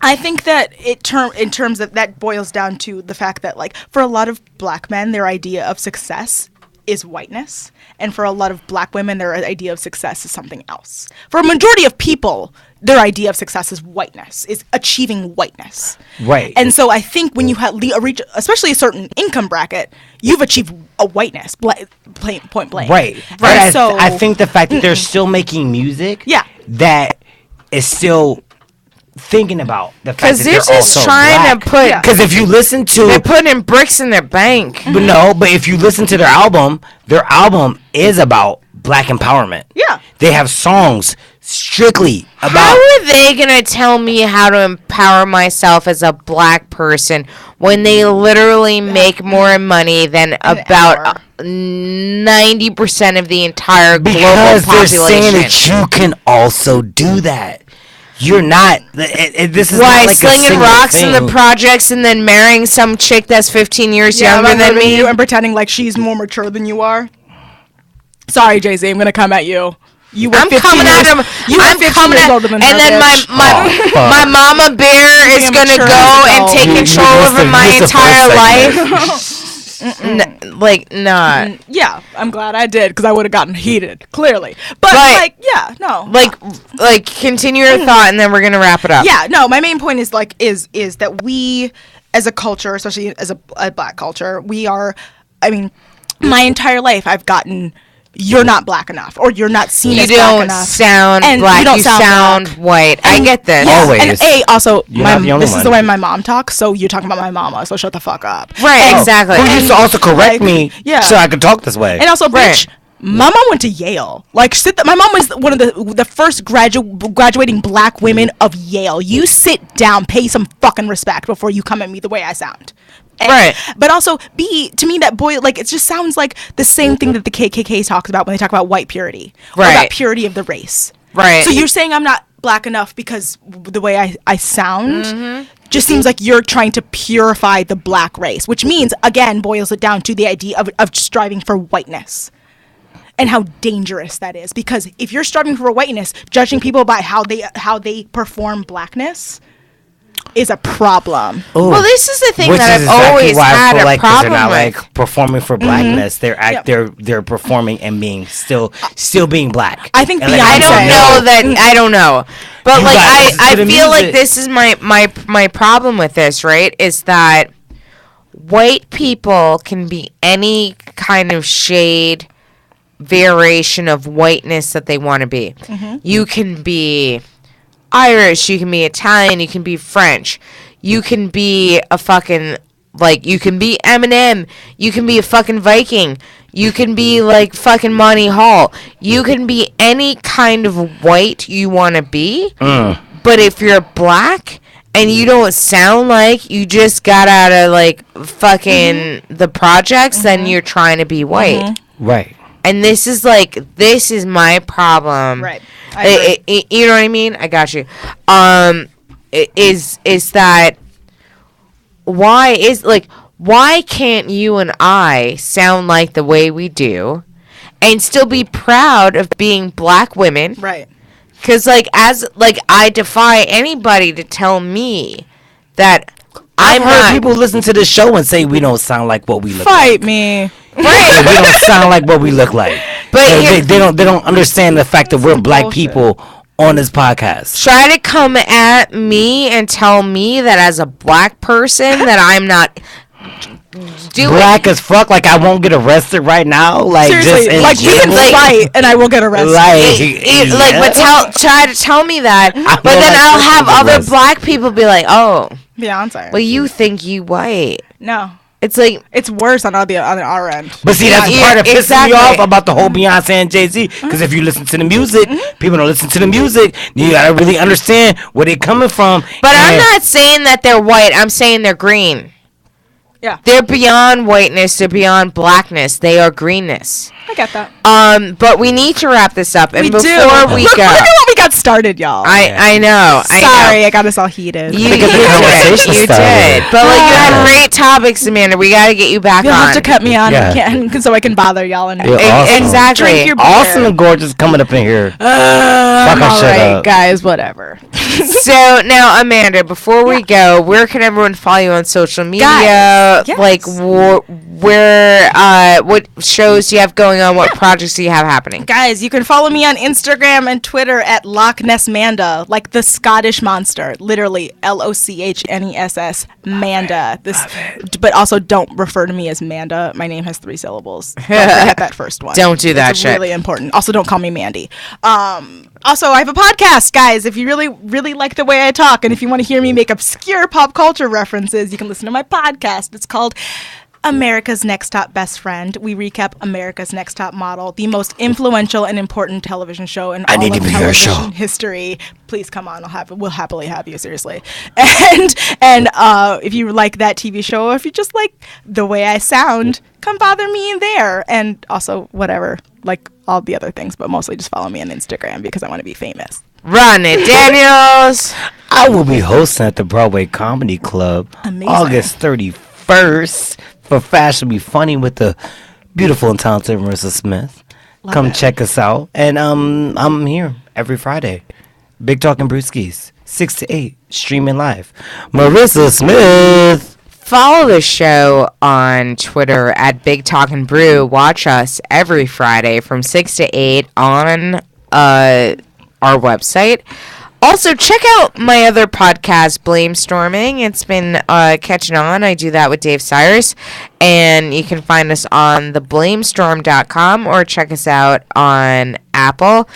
I think that in terms of that boils down to the fact that, like, for a lot of black men, their idea of success is whiteness, and for a lot of black women, their idea of success is something else. For a majority of people, their idea of success is whiteness, is achieving whiteness. Right. And so I think when you reach, especially a certain income bracket, you've achieved a whiteness, point blank. Right. Right. And So I think the fact that they're still making music Yeah. that is still thinking about the fact Because that they're they're just also trying to put. Yeah. Because if you listen to... They're putting bricks in their bank. But no, but if you listen to their album is about black empowerment. Yeah. They have songs strictly How about. are they gonna tell me how to empower myself as a black person when they literally make more money than about 90% of the entire global Because they're saying population? that you can also do that. You're not. This is Why not like a slinging single rocks in the thing. projects and then marrying some chick that's 15 years younger I'm than hurting me? you and pretending like she's more mature than you are. Sorry, Jay-Z, I'm gonna come at you. You were I'm 15 coming years, at him. You were I'm 15 coming years at, older than and her, then bitch. Oh, fuck. my mama bear is Being gonna mature go as an and adult. take You control missed over the- my you missed the entire first life. Nah. Yeah, I'm glad I did because I would have gotten heated, clearly. But Right. like, yeah, no, Like, continue your thought, and then we're gonna wrap it up. yeah, no. My main point is like is that we, as a culture, especially as a black culture, we are. I mean, my entire life I've gotten. You're not black enough, or you're not seen You as black don't enough. sound And black. you don't sound black. white. I get this. Yeah, Always. And also, You're not the only this is one. the way my mom talks. So you're talking about my mama. So shut the fuck up. Right, And- exactly. Who used to also correct like, me yeah. so I could talk this way. And also, Right. bitch, my mom went to Yale. Like, my mom was one of the first graduating black women of Yale. You sit down, pay some fucking respect before you come at me the way I sound. Right. But also, to me, that boy, like, it just sounds like the same thing that the KKK talks about when they talk about white purity. Or Right. about purity of the race. Right. So you're saying I'm not black enough because the way I sound Mm-hmm. just seems like you're trying to purify the black race, which means, again, boils it down to the idea of striving for whiteness. And how dangerous that is, because if you're striving for whiteness, judging people by how they perform blackness is a problem. Ooh. Well, this is the thing Which that is I've exactly always why I had feel a like 'cause they're problem not with. like performing for blackness. Yep. They're performing and being still being black. I think And letting I Beyonce- people don't know that. I don't know, but You like gotta listen I to the feel like music. this is my problem with this. Right, is that white people can be any kind of shade, variation of whiteness that they want to be. You can be Irish, you can be Italian, you can be French, you can be a fucking, like, you can be Eminem, you can be a fucking Viking, you can be like fucking Monty Hall, you can be any kind of white you want to be. But if you're black and you don't sound like you just got out of like fucking the projects, then you're trying to be white. right. And this is my problem. Right. I agree. You know what I mean? I got you. Is that why can't you and I sound like the way we do and still be proud of being black women? Right. Cuz I defy anybody to tell me that I've I'm heard not people listen to this show and say we don't sound like what we look Fight like. me. That we don't sound like what we look like. But They don't understand the fact that we're black bullshit. people on this podcast. try to come at me and tell me that as a black person that I'm not doing Black as fuck, like I won't get arrested right now. Like Seriously, just in like, you can general. fight and I will get arrested. like, but try to tell me that, but will, then like, I'll have personally other arrest. black people be like, "Oh, Beyonce. well, you think you white?" No. It's like, It's worse on our end. But see, that's the Yeah, part that pisses exactly. me off about the whole Beyonce and Jay-Z. Because if you listen to the music, people don't listen to the music. You gotta really understand where they coming from. but I'm And not saying that they're white. I'm saying they're green. Yeah. They're beyond whiteness. They're beyond blackness. They are greenness. I get that. But we need to wrap this up. And We before do. we Look go, at what we got started, y'all. I know. Sorry, I got us all heated. You, Think of the did. conversation You started. did. But like, you Yeah. had great topics, Amanda. We got to get you back You'll on. have to cut me on Yeah. again so I can bother y'all and You're awesome. Exactly. drink your beer. Awesome and gorgeous coming up in here. I'm Fucking shut alright, up. guys. Whatever. So now, Amanda, before we go, where can everyone follow you on social media? Guys, yes. Like, what shows do you have going on? What projects do you have happening? Guys, you can follow me on Instagram and Twitter at Loch Ness Manda, like the Scottish monster, literally LOCHNESS Manda. But also don't refer to me as Manda. My name has 3 syllables. Don't forget that first one. Don't do that it's shit. Really important. Also, don't call me Mandy. Also, I have a podcast, guys. If you really like the way I talk, and if you want to hear me make obscure pop culture references, you can listen to my podcast. It's called America's Next Top Best Friend. We recap America's Next Top Model, the most influential and important television show in all need of to be your television show. history. Please come on, we'll happily have you, seriously. And if you like that TV show, or if you just like the way I sound, come bother me in there. And also whatever, like all the other things, but mostly just follow me on Instagram because I want to be famous. Run it, Daniels. I will be hosting at the Broadway Comedy Club Amazing. August 31st for Fashion Be Funny with the beautiful and talented Marissa Smith. Come it. check us out. And I'm here every Friday. Big Talking Brewskis, 6 to 8, streaming live. Marissa Smith. Follow the show on Twitter at Big Talkin' Brew. Watch us every Friday from 6 to 8 on our website. Also, check out my other podcast, Blame Storming. It's been catching on. I do that with Dave Cyrus. And you can find us on theblamestorm.com or check us out on Apple.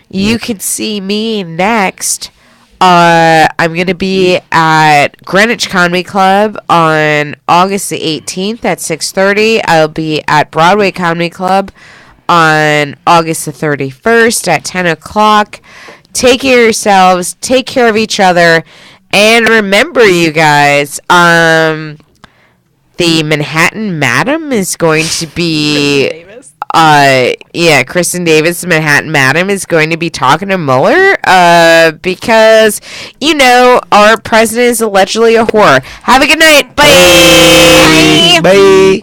You can see me next. I'm going to be at Greenwich Comedy Club on August the 18th at 6:30. I'll be at Broadway Comedy Club on August the 31st at 10 o'clock. Take care of yourselves. Take care of each other. And remember, you guys, the Manhattan Madam is going to be... Kristen Davis, Manhattan Madam, is going to be talking to Mueller, because, our president is allegedly a whore. Have a good night. Bye. Bye.